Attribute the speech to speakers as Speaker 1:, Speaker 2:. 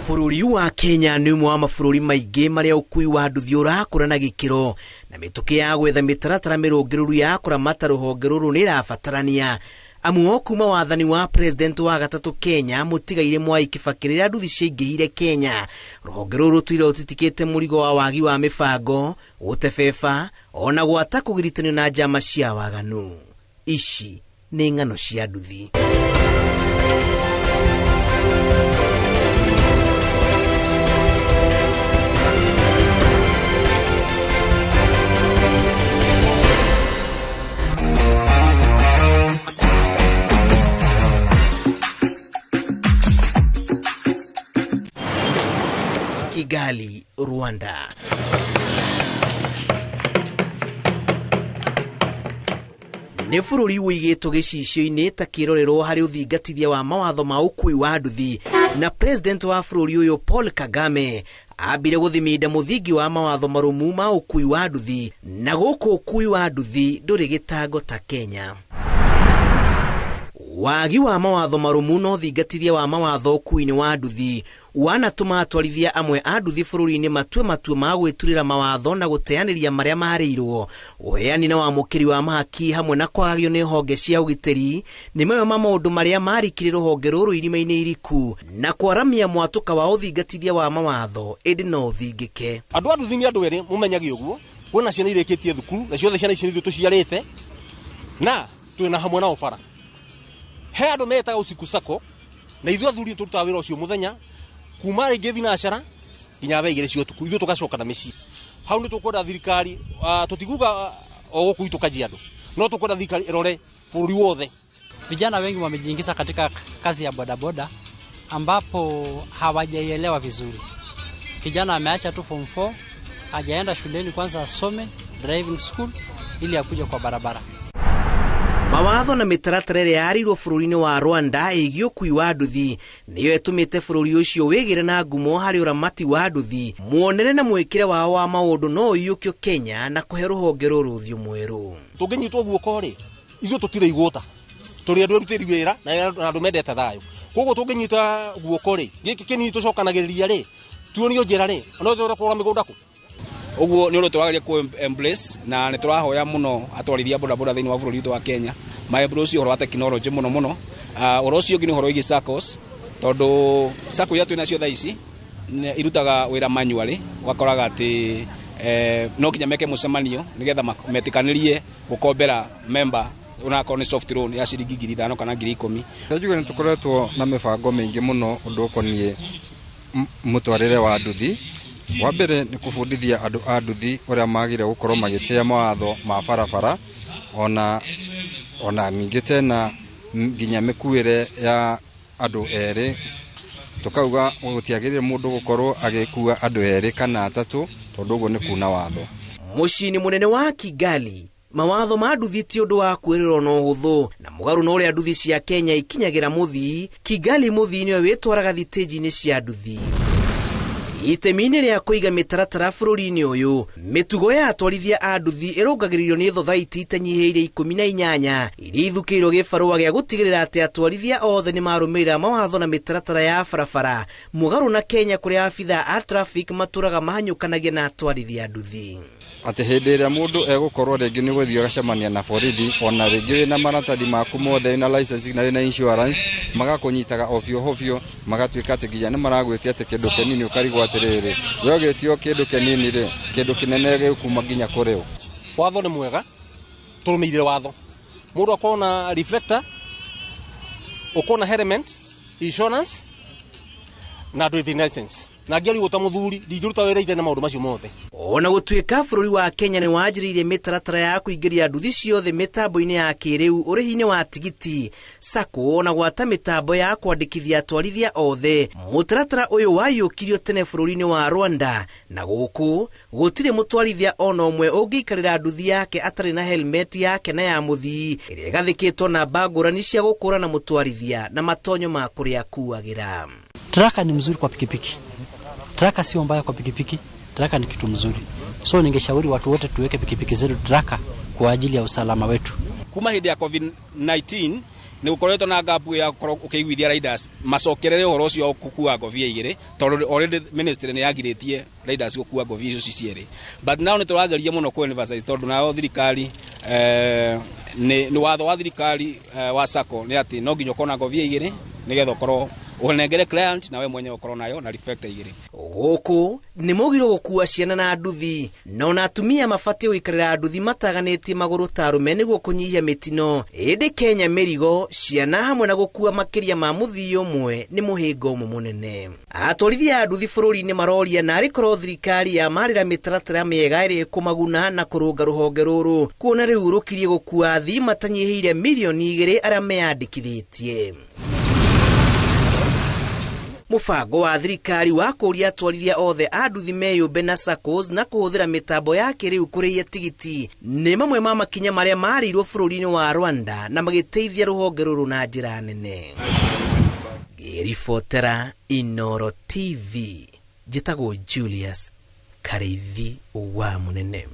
Speaker 1: Bũrũri wa Kenya nĩ ũmwe wa mabũrũri maingĩ marĩa ũkui wa nduthi ũrakũra na gĩkĩro, na mĩtũkĩ ya gwetha mĩtaratara mĩrũngĩrĩru ya kũramata rũhonge rũrũ nĩ ĩrabatarania. Amu kuma wathani wa president wa gatatũ Kenya Mũtigaire Mwai Kibaki rĩrĩa nduthi ciaingĩhire Kenya, rũhonge rũrũ rũtuire rũtitikĩte mũrigo wa wagi wa mĩbango, gũtebeba, ona gwata kũgirithanio na njama cia waganu. Ici nĩ ng'ano cia nduthi. Kigali, Rwanda. Nĩ bũrũri wĩigĩtwo gĩcicio-inĩ ta kĩrorerwo harĩ ũthingatithia wa mawatho ma ũkui wa nduthi, na president wa bũrũri ũyũ Paul Kagame ambire gũthimĩnda mũthingi wa mawatho marũmu ma ũkui wa nduthi, na gũkũ ũkui wa nduthi ndũrĩ gĩtango ta Kenya. Wagi wa mawatho marũmu na ũthingatithia wa mawatho ũkui-inĩ wa nduthi wanatũma atwarithia amwe a nduthi bũrũri-inĩ matue ma gwĩturĩra mawatho na gũteanĩria marĩa marĩirwo. Ũheani na wamũkĩri wa mahaki hamwe na kwagagio nĩ honge cia ũgitĩri nĩ mamwe ma maũndũ marĩa marikire rũhonge rũrũ irima-inĩ iriku na kwaramia mwatũka wa ũthingatithia wa mawatho ĩndĩ no ũthingĩke.
Speaker 2: Andũ a nduthi nĩ andũ erĩ mũmenyage ũguo, kwĩna ciana irĩkĩtie thukuru na ciothe ciana ici nĩ tũciarĩte na twĩna hamwe nao bara. He andũ metaga usiku sako na ithuĩ athuri tũrutaga wĩra ũcio mũthenya kuma rĩngĩ thinacara nginya thaa igĩrĩ cia ũtukũ, ithuĩ tũgacoka na mĩciĩ. Hau nĩ tũkwenda thirikari tũtiguga o gũkũ itũ Kajiado, no tũkwenda thirikari ĩrore bũrũri wothe.
Speaker 3: Vijana wengi wamejiingiza katika kazi ya bodaboda ambapo hawajaielewa vizuri. Kijana ameacha tu form 4, hajaenda shuleni kwanza asome driving school ili akuje kwa barabara.
Speaker 1: Mawatho na mĩtaratara ĩrĩa yarirwo bũrũri-inĩ wa Rwanda ĩgiĩ ũkui wa nduthi nĩyo ĩtũmĩte bũrũri ũcio wĩgĩre na ngumo harĩ ũramati wa nduthi. Muonere na mwĩkĩre wao wa maũndũ no ũiyũkio Kenya na kũhe rũhonge rũrũ ũthiũ mwerũ.
Speaker 2: Tũngĩnyitwo guoko-rĩ, ithuĩ tũtirĩ igũta, tũrĩ andũ erutĩri wĩra na andũ mendete thayũ. Koguo tũngĩnyita guoko-rĩ, gĩkĩ kĩnini tũcokanagĩrĩria-rĩ, tuonio njĩra-rĩ, no tũrore kũrora mĩgũnda kũ.
Speaker 4: Oguo nĩ ũndũ twagĩrĩire ku embrace na nĩ tũrahoya mũno atwarithia bodaboda thĩinĩ wa bũrũri witũ wa Kenya maembrace ũcio ũhoro wa tekinoronjĩ mũno. Ũhoro ũcio ũngĩ nĩ ũhoro wĩgiĩ SACCOs, tondũ SACCO iria twĩ nacio thaa ici irutaga wĩra manually, wakoraga atĩ no kinya meke mũcemanio nĩgetha metĩkanĩrie gũkombera member unakorwo nĩ soft loan ya ciringi 5,000 kana 10,000.
Speaker 5: Njuge nĩ tũkoretwo na mĩbango mĩingĩ mũno ũndũ ũkoniĩ mũtwarĩre wa nduthi. Wa mbere nĩ kũbundithia andũ a nduthi ũrĩa magĩrĩire gũkorwo magĩtĩa mawatho ma barabara, ona ningĩ tena nginya mĩkuĩre ya andũ erĩ. Tukauga gũtiagĩrĩire mũndũ gũkorwo agĩkua andũ erĩ kana atatũ, tondũ ũguo nĩ kuna watho.
Speaker 1: Mũciĩ-inĩ mũnene wa Kigali, mawatho ma nduthi ti ũndũ wa kwĩrĩrwo na ũhũthũ, na mũgarũ na ũrĩa nduthi cia Kenya ikinyagĩra mũthii, Kigali mũthii nĩwe wĩtwaraga thitĩnji-inĩ cia nduthi. Itemi-inĩ rĩa kũiga mĩtaratara bũrũri-inĩ ũyũ, mĩtugo ya atwarithia a nduthi ĩrũngagĩrĩrio nĩ thothaiti itanyihĩire 18 iria ithukĩirwo gĩbarũa gĩa gũtigĩrĩra atĩ atwarithia othe nĩ marũmĩrĩra mawatho na mĩtaratara ya barabara, mũgarũ na Kenya kũrĩa abithaa a traffic matũraga mahanyũkanagia na atwarithia a nduthi.
Speaker 5: Atĩ hĩndĩ ĩrĩa mũndũ egũkorwo rĩngĩ nĩ gũthiĩ agacemania na borithi, ona rĩngĩ na maratathi maku mothe na license na insurance, magakũnyitaga ofio magatuĩka atĩ nginya nĩ maragwĩtia atĩ kĩndũ kĩnini ũkarigwo atĩrĩrĩ, we ũgĩtio kĩndũ kĩnini-rĩ, kĩndũ kĩnene gĩkuma nginya kũrĩo.
Speaker 2: Watho nĩ mwega, tũrũmĩrĩre watho. Mũndũ akorwo na reflector, ũkorwo na helmet, insurance na driving license. Na ngĩari gũta mũthuri ndingĩruta wĩra ithenya maũndũ macio mothe.
Speaker 1: Ona gũtuĩka bũrũri wa Kenya nĩ wanjĩrĩirie mĩtaratara ya kũingĩria nduthi ciothe mĩtambo-inĩ ya kĩrĩu ũrĩhi-inĩ wa tigiti, SACCO na gwata mĩtambo ya kwandĩkithia atwarithia othe, mũtaratara ũyũ waiyũkirio tene bũrũri-inĩ wa Rwanda, na gũkũ gũtirĩ mũtwarithia ona ũmwe ũngĩikarĩra nduthi yake atarĩ na helmet yake na ya mũthii ĩrĩa ĩgathĩkĩtwo namba ngũrani cia gũkũrana mũtwarithia na matonyo ma kũrĩa akuagĩra.
Speaker 3: Traka ni mzuri kwa pikipiki. Traka sio mbaya kwa pikipiki. Traka ni kitu mzuri. So ningeshauri watu wote tuweke pikipiki zetu traka kwa ajili ya usalama wetu.
Speaker 4: Kuma hidi ya COVID-19 ni ukoretwo na gapu ya ukiguithia riders macokerere horo ucio gukua ngobia igiri tondu already ministry ni yagiritie riders gukua ngobia icio ciere, but now ni turageria muno ku emphasize tondu nao thirikari ni watho wa thirikari wa sacco ni ati no nginya kona ngobia igiri nigetha ukorwo unengere client na we mwenye ukorwo nayo na reflector igiri.
Speaker 1: Guku ni mugiro gukua ciana na nduthi, no na atumia mabati guikarira nduthi mataganitie maguru tarume niguo kunyihia mitino. Indi Kenya mirigo ciana hamwe na gukua makiria ma muthii umwe ni muhingo munene. Atwarithia nduthi bururi-ini maroria na arikorwo thirikari ya marira mitaratara miega iri kumaguna na kurunga ruhonge ruru kuona riu rukirie gukua athii matanyihiire milioni 2 aria meyandikithitie. Mufango wa thirikari wa kuria atwarithia othe a nduthi meyumbe na SACCOs na kuhuthira mitambo ya kiriu kuriya tigiti ni mamwe ma makinya maria marirwo bururi-ini wa Rwanda na magiteithia ruhonge ruru na njira nene. Giribotera Inooro TV, jitagwo Julius Kareithi wa Munene.